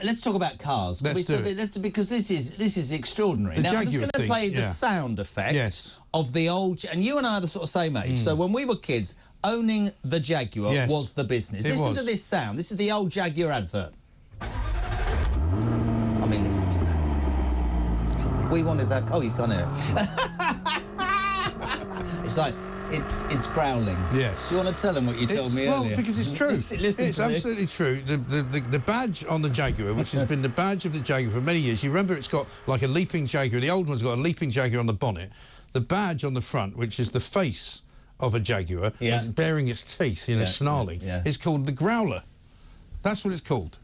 Let's talk about cars. Let's do it. Because this is extraordinary. The now, I'm Jaguar just going to play the sound effect of the old... And you and I are the sort of same age. So when we were kids, owning the Jaguar was the business. Listen to this sound. This is the old Jaguar advert. I mean, listen to that. We wanted that... Oh, you can't hear it. It's like... It's growling. Yes. Do you want to tell them what you told me earlier? Well, because it's true. It's absolutely true. The badge on the Jaguar, which has been the badge of the Jaguar for many years, you remember it's got like a leaping Jaguar. The old one's got a leaping Jaguar on the bonnet. The badge on the front, which is the face of a Jaguar, it's baring its teeth, snarling, is called the Growler. That's what it's called.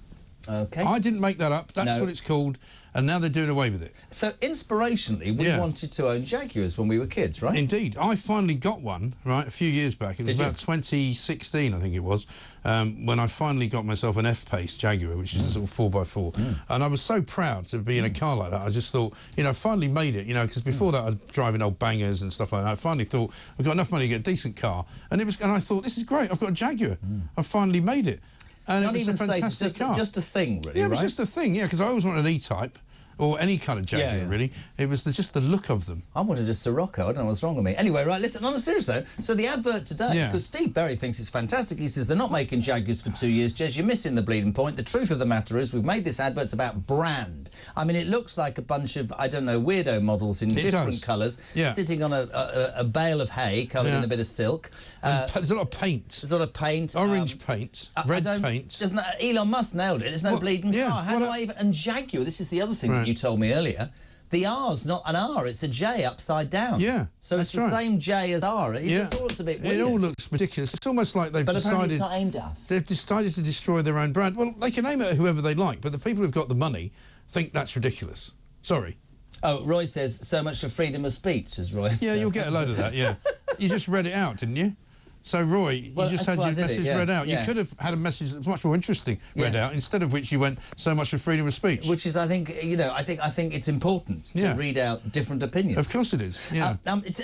Okay. I didn't make that up. That's what it's called, and now they're doing away with it. So, inspirationally, we wanted to own Jaguars when we were kids, right? Indeed. I finally got one, right, a few years back. It was about 2016, I think it was, when I finally got myself an F-Pace Jaguar, which is a sort of 4x4. And I was so proud to be in a car like that. I just thought, I finally made it, because before that I'd driving old bangers and stuff like that. I finally thought, I've got enough money to get a decent car. And I thought, this is great. I've got a Jaguar. I finally made it. And Not it was even a fantastic status, just a thing, really, Yeah, it was just a thing, because I always wanted an E-Type, or any kind of Jaguar, really. It was just the look of them. I wanted a Sirocco. I don't know what's wrong with me. Anyway, right, listen, on a serious note, so the advert today, because Steve Berry thinks it's fantastic. He says they're not making Jaguars for 2 years. Jez, you're missing the bleeding point. The truth of the matter is we've made this advert. It's about brand. I mean, it looks like a bunch of, I don't know, weirdo models in different colours sitting on a bale of hay covered in a bit of silk. There's a lot of paint. There's a lot of paint. Orange paint, red paint. Elon Musk nailed it. There's no bleeding car. How do I even... And Jaguar, this is the other thing that you told me earlier. The R's not an R, it's a J upside down. Yeah, so it's the same J as R. It all looks a bit weird. It all looks ridiculous. It's almost like they've decided... it's not aimed at us. They've decided to destroy their own brand. Well, they can aim it at whoever they like, but the people who've got the money think that's ridiculous. Sorry. Oh, Roy says, so much for freedom of speech, says Roy. Yeah, you'll get a load of that, You just read it out, didn't you? So, Roy, you just had your message read out. You could have had a message that's much more interesting read out, instead of which you went, so much for freedom of speech. Which is, I think, I think it's important to read out different opinions. Of course it is, yeah.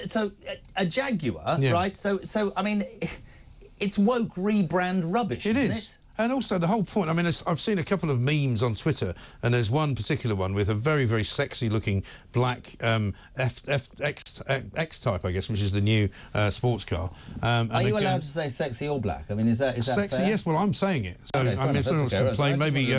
So, a Jaguar, right? So, I mean, it's woke rebrand rubbish, isn't it? And also the whole point, I mean, I've seen a couple of memes on Twitter, and there's one particular one with a very, very sexy-looking black X-Type, I guess, which is the new sports car. Are you allowed to say sexy or black? I mean, is that sexy? Fair? Yes, well, I'm saying it. So, I mean, if someone wants to complain, maybe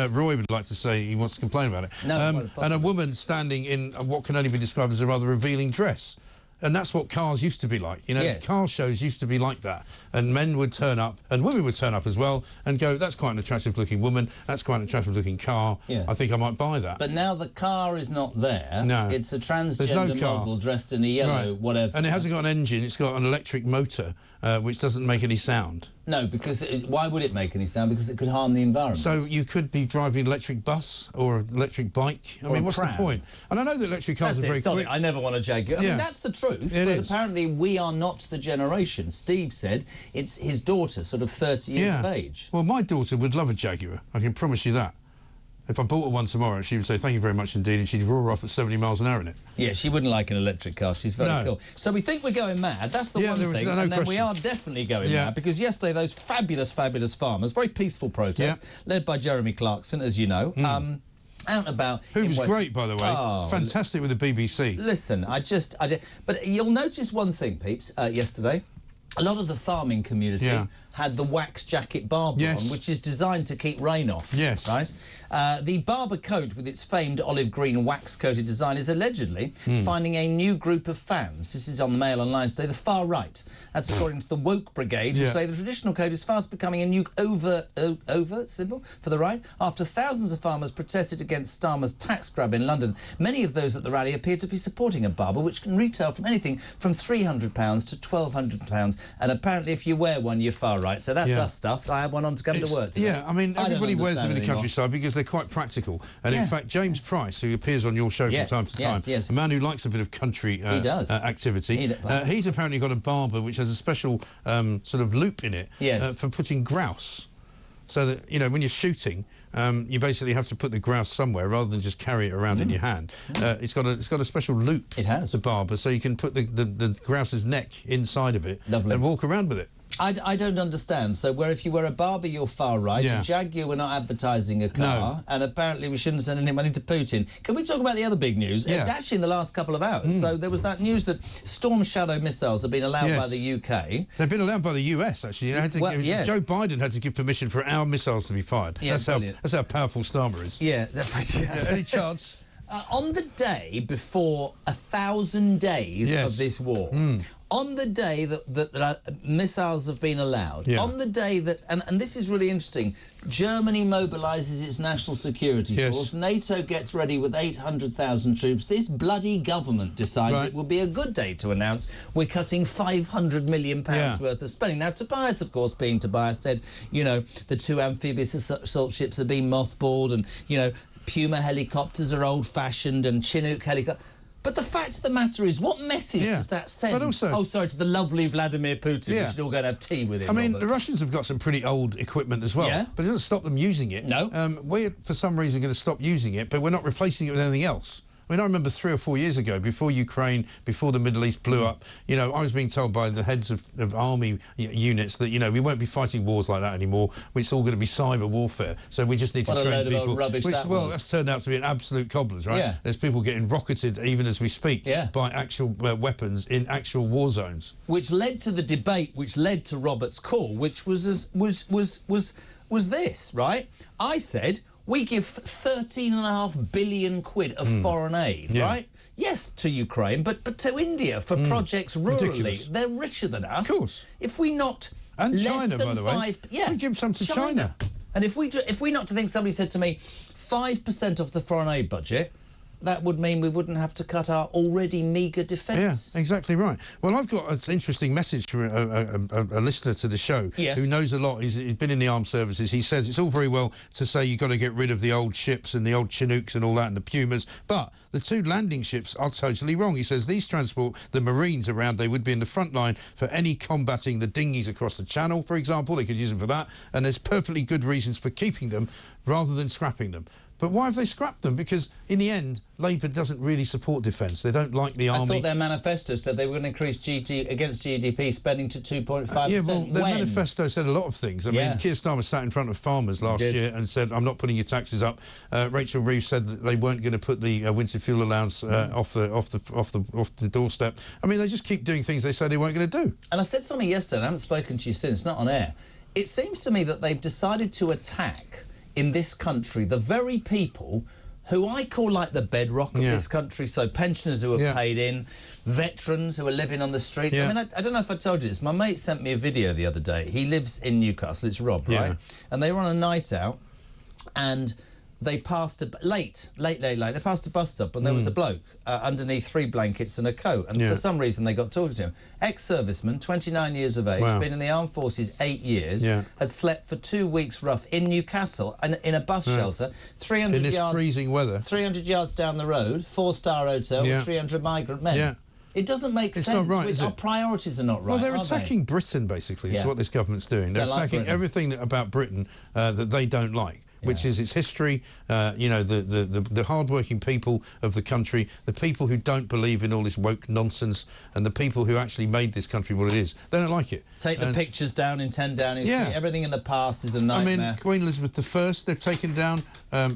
Roy would like to say he wants to complain about it. No, and a woman standing in what can only be described as a rather revealing dress. And that's what cars used to be like, Car shows used to be like that. And men would turn up, and women would turn up as well, and go, that's quite an attractive-looking woman, that's quite an attractive-looking car, I think I might buy that. But now the car is not there. No. It's a transgender model dressed in a yellow whatever. And it hasn't got an engine, it's got an electric motor, which doesn't make any sound. No, because why would it make any sound? Because it could harm the environment. So you could be driving an electric bus or an electric bike. I mean, what's the point? And I know that electric cars are very quick. I never want a Jaguar. I mean, that's the truth. But apparently we are not the generation. Steve said it's his daughter, sort of 30 years of age. Well, my daughter would love a Jaguar. I can promise you that. If I bought her one tomorrow, she would say, thank you very much indeed, and she'd roar off at 70 miles an hour in it. Yeah, she wouldn't like an electric car. She's very cool. So we think we're going mad. That's the one thing. And then we are definitely going mad, because yesterday those fabulous, fabulous farmers, very peaceful protest, led by Jeremy Clarkson, as you know, out and about. Who was great, by the way. Fantastic with the BBC. Listen, but you'll notice one thing, peeps, yesterday. A lot of the farming community had the wax jacket barber on, which is designed to keep rain off. Yes. Right? The barber coat, with its famed olive green wax-coated design, is allegedly finding a new group of fans. This is on the Mail Online today, the far right. That's according to the Woke Brigade, who say the traditional coat is fast becoming a new overt symbol for the right, after thousands of farmers protested against Starmer's tax grab in London. Many of those at the rally appear to be supporting a barber, which can retail from anything from £300 to £1,200. And apparently if you wear one, you're far right. So that's us stuffed. I had one on to come to work today. Yeah, I mean, everybody wears them in the countryside because they're quite practical. And in fact, James Price, who appears on your show from time to time, a man who likes a bit of country activity, he's apparently got a barber which has a special sort of loop in it for putting grouse. So that, when you're shooting, you basically have to put the grouse somewhere rather than just carry it around in your hand. It's got a special loop. It has. The barber, so you can put the grouse's neck inside of it and walk around with it. I don't understand. So where if you were a barber, you're far right. A Jaguar, we're not advertising a car. And apparently we shouldn't send any money to Putin. Can we talk about the other big news? Actually, in the last couple of hours. So there was that news that Storm Shadow missiles have been allowed by the UK. They've been allowed by the US, actually. Joe Biden had to give permission for our missiles to be fired. That's how powerful Starmer is. Any chance? On the day before 1,000 days of this war, on the day that missiles have been allowed, on the day that, and this is really interesting, Germany mobilises its national security force, NATO gets ready with 800,000 troops, this bloody government decides it would be a good day to announce we're cutting £500 million worth of spending. Now, Tobias, of course, being Tobias, said, you know, the 2 amphibious assault ships are being mothballed and, you know, Puma helicopters are old-fashioned and Chinook helicopters. But the fact of the matter is, what message does that send? But also, to the lovely Vladimir Putin. We should all go and have tea with him. I mean, the Russians have got some pretty old equipment as well. But it doesn't stop them using it. No. We're, for some reason, going to stop using it, but we're not replacing it with anything else. I mean, I remember 3 or 4 years ago, before Ukraine, before the Middle East blew up, you know, I was being told by the heads of army units that, you know, we won't be fighting wars like that anymore. It's all going to be cyber warfare. So we just need to train people. That's turned out to be an absolute cobblers, right? Yeah. There's people getting rocketed even as we speak by actual weapons in actual war zones. Which led to the debate, which led to Robert's call, which was this, right? I said, we give 13.5 billion quid of foreign aid, right? Yes, to Ukraine, but to India for projects rurally. Ridiculous. They're richer than us. Of course. If we not and less China, than by the way, we give some to China. And if we not to think, somebody said to me, 5% of the foreign aid budget, that would mean we wouldn't have to cut our already meagre defence. Yeah, exactly right. Well, I've got an interesting message from a listener to the show who knows a lot. He's been in the armed services. He says it's all very well to say you've got to get rid of the old ships and the old Chinooks and all that and the Pumas, but the 2 landing ships are totally wrong. He says these transport the Marines around. They would be in the front line for any combating the dinghies across the Channel, for example. They could use them for that, and there's perfectly good reasons for keeping them rather than scrapping them. But why have they scrapped them? Because, in the end, Labour doesn't really support defence. They don't like the army. I thought their manifesto said they were going to increase against GDP spending to 2.5%. Yeah, well, their manifesto said a lot of things. I mean, Keir Starmer sat in front of farmers last year and said, I'm not putting your taxes up. Rachel Reeves said that they weren't going to put the winter fuel allowance off the doorstep. I mean, they just keep doing things they say they weren't going to do. And I said something yesterday, and I haven't spoken to you since, not on air. It seems to me that they've decided to attack in this country the very people who I call like the bedrock of this country, so pensioners who have paid in, veterans who are living on the streets. I mean, I don't know if I told you this. My mate sent me a video the other day. He lives in Newcastle. It's Rob, right? And they were on a night out, and they passed late. They passed a bus stop, and there was a bloke underneath 3 blankets and a coat. And for some reason, they got talking to him. Ex-serviceman, 29 years of age, been in the armed forces 8 years, had slept for 2 weeks rough in Newcastle in a bus shelter, 300 in this yards, freezing weather, 300 yards down the road, 4-star hotel with 300 migrant men. It doesn't make sense. Not right, Our priorities are not right. Well, they're attacking Britain, basically. Is what this government's doing. They're attacking everything about Britain that they don't like. Which is its history, you know, the hard-working people of the country, the people who don't believe in all this woke nonsense, and the people who actually made this country what it is. They don't like it. Take the pictures down in 10 Downing Street. Everything in the past is a nightmare. I mean, Queen Elizabeth I, they've taken down.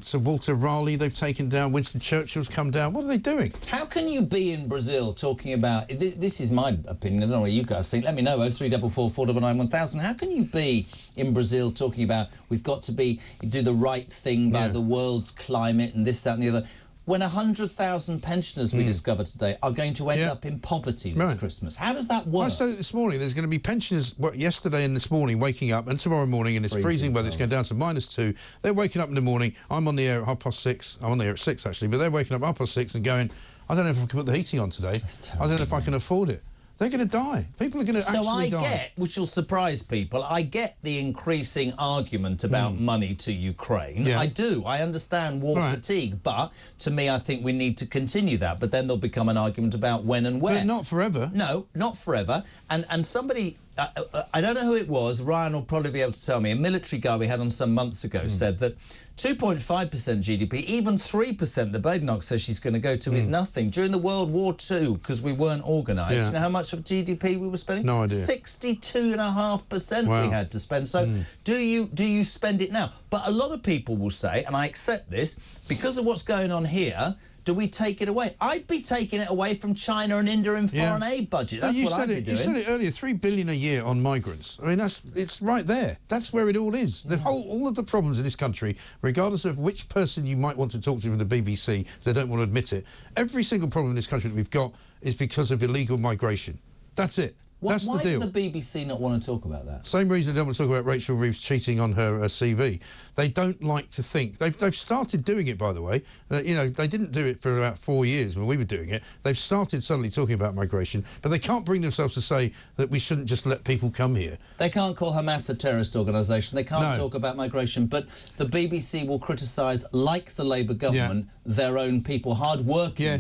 Sir Walter Raleigh, they've taken down. Winston Churchill's come down. What are they doing? How can you be in Brazil talking about... This is my opinion. I don't know what you guys think. Let me know. 0344 499 1000. How can you be in Brazil talking about we've got to do the right thing by the world's climate and this, that and the other, when 100,000 pensioners we discovered today are going to end up in poverty this Christmas? How does that work? I said it this morning. There's going to be pensioners yesterday and this morning waking up, and tomorrow morning in this freezing weather. It's going down to -2. They're waking up in the morning. I'm on the air at 6:30. I'm on the air at 6 actually, but they're waking up at 6:30 and going, I don't know if I can put the heating on today. I don't know if I can afford it. They're going to die. People are going to actually die. So I get, which will surprise people, I get the increasing argument about money to Ukraine. I do. I understand war fatigue, but to me, I think we need to continue that. But then there'll become an argument about when and where. But not forever. No, not forever. And somebody I don't know who it was. Ryan will probably be able to tell me. A military guy we had on some months ago said that 2.5% GDP, even 3% the Badenoch says she's going to go to is nothing. During the World War II, because we weren't organised, you know how much of GDP we were spending? No idea. 62.5% we had to spend. So do you spend it now? But a lot of people will say, and I accept this, because of what's going on here, do we take it away? I'd be taking it away from China and India in foreign aid budget. That's what I'd be doing. You said it earlier, $3 billion a year on migrants. I mean, it's right there. That's where it all is. All of the problems in this country, regardless of which person you might want to talk to from the BBC, they don't want to admit it. Every single problem in this country that we've got is because of illegal migration. That's it. That's the deal. Why do the BBC not want to talk about that? Same reason they don't want to talk about Rachel Reeves cheating on her CV. They don't like to think. They've started doing it, by the way. You know, they didn't do it for about 4 years when we were doing it. They've started suddenly talking about migration, but they can't bring themselves to say that we shouldn't just let people come here. They can't call Hamas a terrorist organisation. They can't talk about migration, but the BBC will criticise, like the Labour government, their own people, hard-working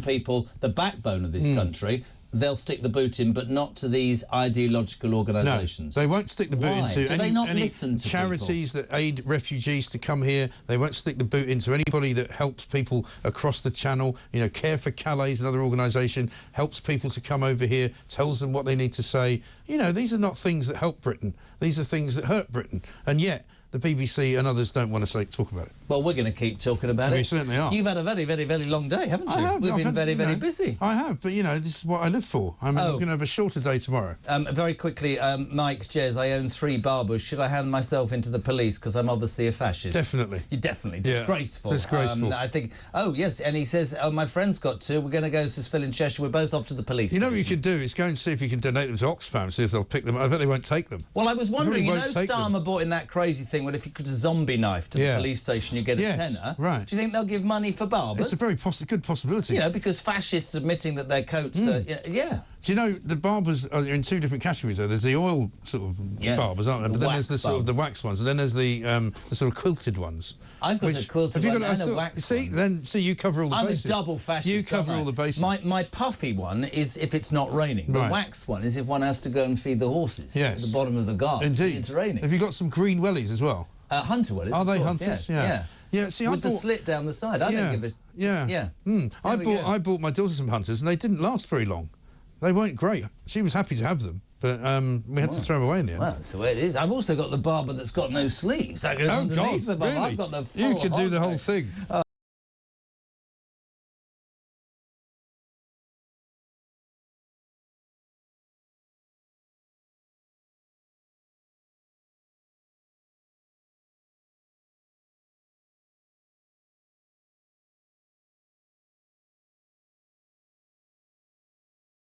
people, the backbone of this country. They'll stick the boot in, but not to these ideological organisations. No, they won't stick the boot into any charities that aid refugees to come here. They won't stick the boot into anybody that helps people across the channel. You know, Care for Calais is another organisation, helps people to come over here, tells them what they need to say. You know, these are not things that help Britain. These are things that hurt Britain. And yet, the BBC and others don't want to talk about it. Well, we're going to keep talking about it. We certainly are. You've had a very, very, very long day, haven't you? We've been very, very busy. I have, but, you know, this is what I live for. I'm going to have a shorter day tomorrow. Very quickly, Mike, Jez, I own 3 barbers. Should I hand myself into the police because I'm obviously a fascist? Definitely. Definitely. Disgraceful. Disgraceful. I think, oh, yes, and he says, oh, my friend's got 2. We're going to go, says Phil in Cheshire. We're both off to the police. You know what you could do is go and see if you can donate them to Oxfam, see if they'll pick them. I bet they won't take them. Well, I was wondering, you know, Starmer bought in that crazy thing where if you could zombie knife to the police station, you get a tenner. Right. Do you think they'll give money for barbers? It's a very good possibility. You know, because fascists admitting that their coats are... Yeah. Do you know, the barbers are in 2 different categories, though. There's the oil sort of barbers, aren't there? But then there's the sort of the wax ones, and then there's the sort of quilted ones. I've got a quilted one and a wax one. See, you cover all the bases. I'm a double fascist. You cover all the bases. My puffy one is if it's not raining. The wax one is if one has to go and feed the horses at the bottom of the garden. Indeed. It's raining. Have you got some green wellies as well? Hunter wellies. Are they hunters? Yeah. See, with the slit down the side. I don't give a... I bought my daughter some hunters, and they didn't last very long. They weren't great. She was happy to have them, but we had to throw them away in the end. Well, that's the way it is. I've also got the barber that's got no sleeves. That goes underneath the barber. Really? I've got the full You could do the whole thing.